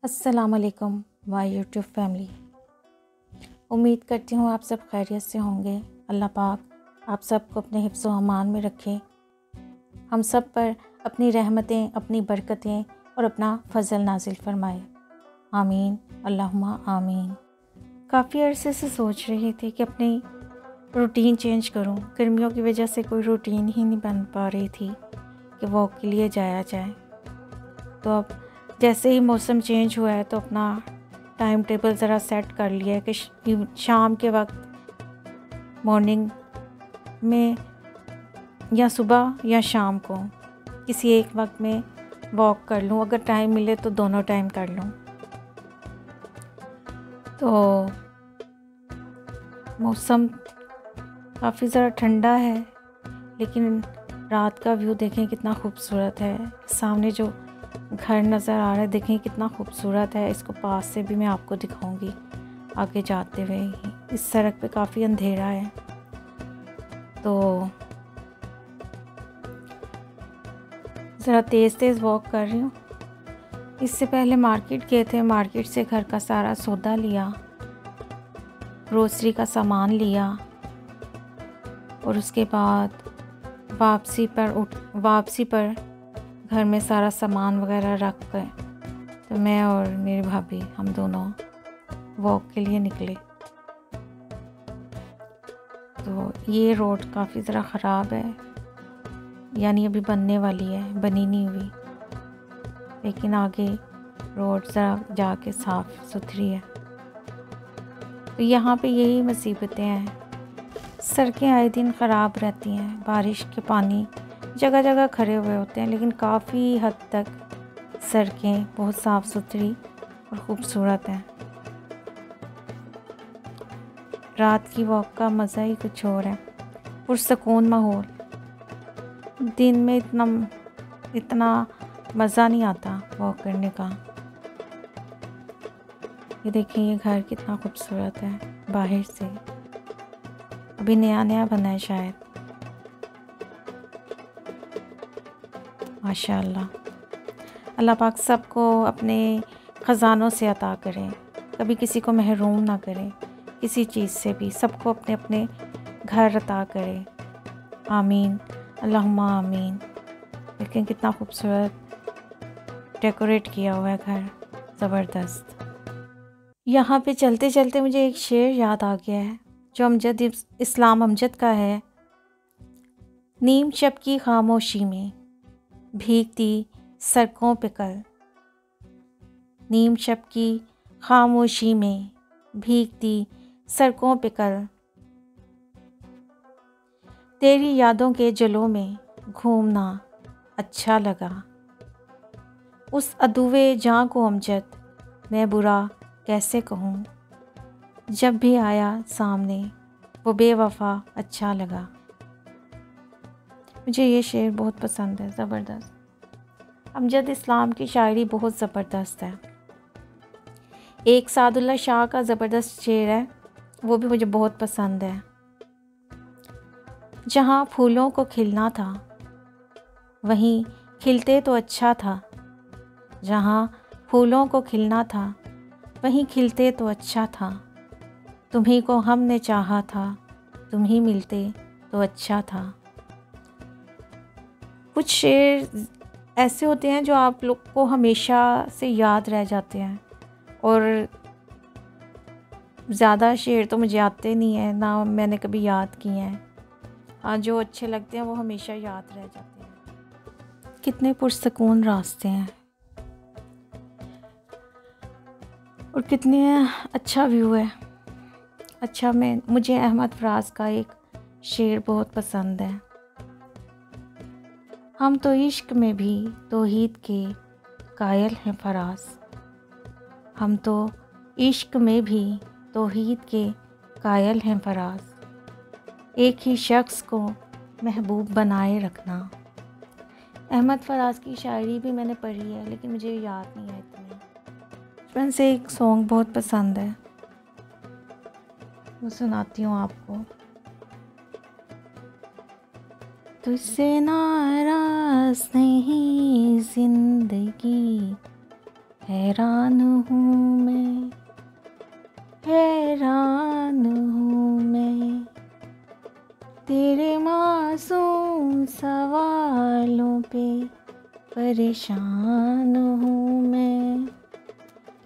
अस्सलाम वालेकुम my YouTube family. उम्मीद करती हूँ आप सब खैरियत से होंगे। अल्लाह पाक आप सबको अपने हिफ्ज़ व अमान में रखे, हम सब पर अपनी रहमतें, अपनी बरकतें और अपना फ़ज़ल नाजिल फरमाए। आमीन अल्लाहुम्मा आमीन। काफ़ी अरसे से सोच रही थी कि अपनी रूटीन चेंज करूँ। गर्मियों की वजह से कोई रूटीन ही नहीं बन पा रही थी कि वॉक के लिए जाया जाए। तो अब जैसे ही मौसम चेंज हुआ है तो अपना टाइम टेबल ज़रा सेट कर लिया है कि शाम के वक्त मॉर्निंग में या सुबह या शाम को किसी एक वक्त में वॉक कर लूँ। अगर टाइम मिले तो दोनों टाइम कर लूँ। तो मौसम काफ़ी ज़रा ठंडा है, लेकिन रात का व्यू देखें कितना खूबसूरत है। सामने जो घर नज़र आ रहा है देखें कितना खूबसूरत है। इसको पास से भी मैं आपको दिखाऊंगी आगे जाते हुए। इस सड़क पे काफ़ी अंधेरा है, तो ज़रा तेज़ तेज़ वॉक कर रही हूँ। इससे पहले मार्केट गए थे, मार्केट से घर का सारा सौदा लिया, ग्रोसरी का सामान लिया और उसके बाद वापसी पर घर में सारा सामान वगैरह रख कर तो मैं और मेरी भाभी हम दोनों वॉक के लिए निकले। तो ये रोड काफ़ी ज़रा ख़राब है, यानी अभी बनने वाली है, बनी नहीं हुई, लेकिन आगे रोड ज़रा जाके साफ़ सुथरी है। तो यहाँ पे यही मुसीबतें हैं, सड़कें आए दिन ख़राब रहती हैं। बारिश के पानी जगह जगह खड़े हुए होते हैं, लेकिन काफ़ी हद तक सड़कें बहुत साफ़ सुथरी और ख़ूबसूरत हैं। रात की वॉक का मज़ा ही कुछ और है, पुरसकून माहौल। दिन में इतना मज़ा नहीं आता वॉक करने का। ये देखिए, ये घर कितना खूबसूरत है बाहर से, अभी नया नया बना है शायद। माशाअल्लाह, अल्लाह पाक सबको अपने ख़ज़ानों से अता करें, कभी किसी को महरूम ना करें किसी चीज़ से भी, सबको अपने अपने घर अता करें। आमीन अल्लाहुम्मा आमीन। लेकिन कितना खूबसूरत डेकोरेट किया हुआ है घर, ज़बरदस्त। यहाँ पे चलते चलते मुझे एक शेर याद आ गया है जो इस्लाम अमजद का है। नीम शब की खामोशी में भीगती सड़कों पे कल, नीम शब की खामोशी में भीगती सड़कों पे कल, तेरी यादों के जलों में घूमना अच्छा लगा। उस अदुवे जाँ को अमजद मैं बुरा कैसे कहूँ, जब भी आया सामने वो बेवफा अच्छा लगा। मुझे ये शेर बहुत पसंद है, ज़बरदस्त। अमजद इस्लाम की शायरी बहुत ज़बरदस्त है। एक सादुल्ला शाह का ज़बरदस्त शेर है, वो भी मुझे बहुत पसंद है। जहाँ फूलों को खिलना था वहीं खिलते तो अच्छा था, जहाँ फूलों को खिलना था वहीं खिलते तो अच्छा था, तुम्ही को हमने चाहा था, तुम ही मिलते तो अच्छा था। कुछ शेर ऐसे होते हैं जो आप लोग को हमेशा से याद रह जाते हैं, और ज़्यादा शेर तो मुझे आते नहीं हैं, ना मैंने कभी याद किए हैं। हाँ, जो अच्छे लगते हैं वो हमेशा याद रह जाते हैं। कितने पुरसकून रास्ते हैं और कितने अच्छा व्यू है। अच्छा, मुझे अहमद फराज का एक शेर बहुत पसंद है। हम तो इश्क में भी तौहीद के कायल हैं फराज, हम तो इश्क में भी तौहीद के कायल हैं फराज, एक ही शख्स को महबूब बनाए रखना। अहमद फराज की शायरी भी मैंने पढ़ी है, लेकिन मुझे याद नहीं है इतनी। बचपन से एक सॉन्ग बहुत पसंद है, वो सुनाती हूँ आपको। तुझसे नाराज़ नहीं जिंदगी हैरान हूँ मैं, हैरान हूँ मैं, तेरे मासूम सवालों पे परेशान हूँ मैं,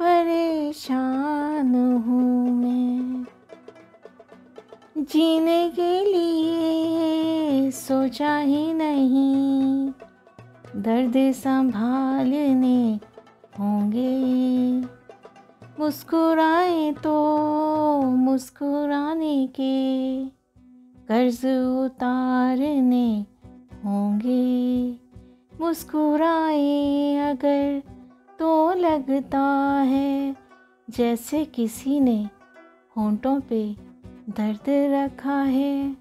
परेशान हूँ मैं। जीने के लिए सोचा ही नहीं, दर्द संभालने होंगे। मुस्कुराए तो मुस्कुराने के कर्ज उतारने होंगे। मुस्कुराए अगर तो लगता है जैसे किसी ने होंठों पे दर्द रखा है।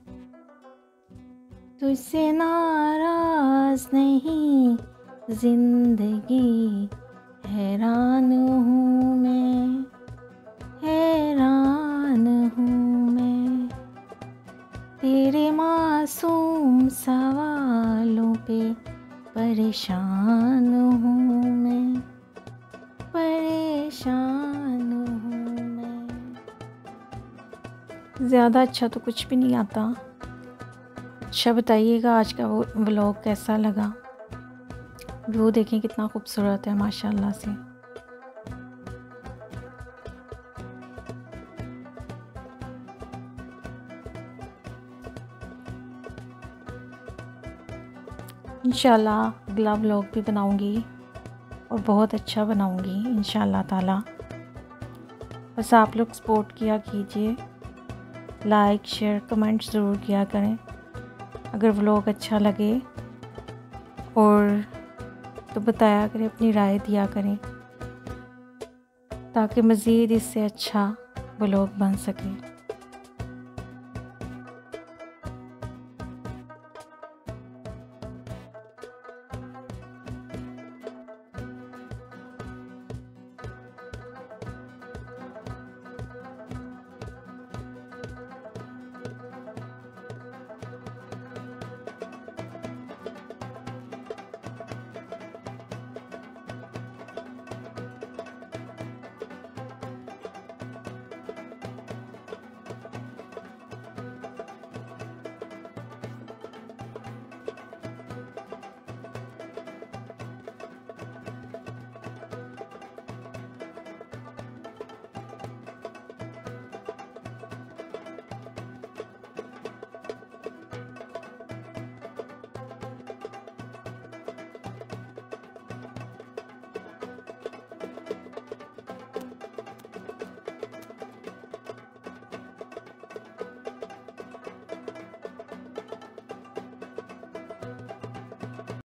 तुझसे नाराज नहीं जिंदगी, हैरान हूँ मैं, हैरान हूँ मैं, तेरे मासूम सवालों पे परेशान हूँ मैं, परेशान हूँ मैं। ज़्यादा अच्छा तो कुछ भी नहीं आता। अच्छा बताइएगा आज का वो व्लॉग कैसा लगा। व्यू देखें कितना खूबसूरत है माशाल्लाह से। इंशाल्लाह अगला व्लॉग भी बनाऊंगी और बहुत अच्छा बनाऊंगी इंशाल्लाह ताला। बस आप लोग सपोर्ट किया कीजिए, लाइक शेयर कमेंट ज़रूर किया करें अगर व्लॉग अच्छा लगे, और तो बताया करें, अपनी राय दिया करें ताकि मज़ीद इससे अच्छा व्लॉग बन सके।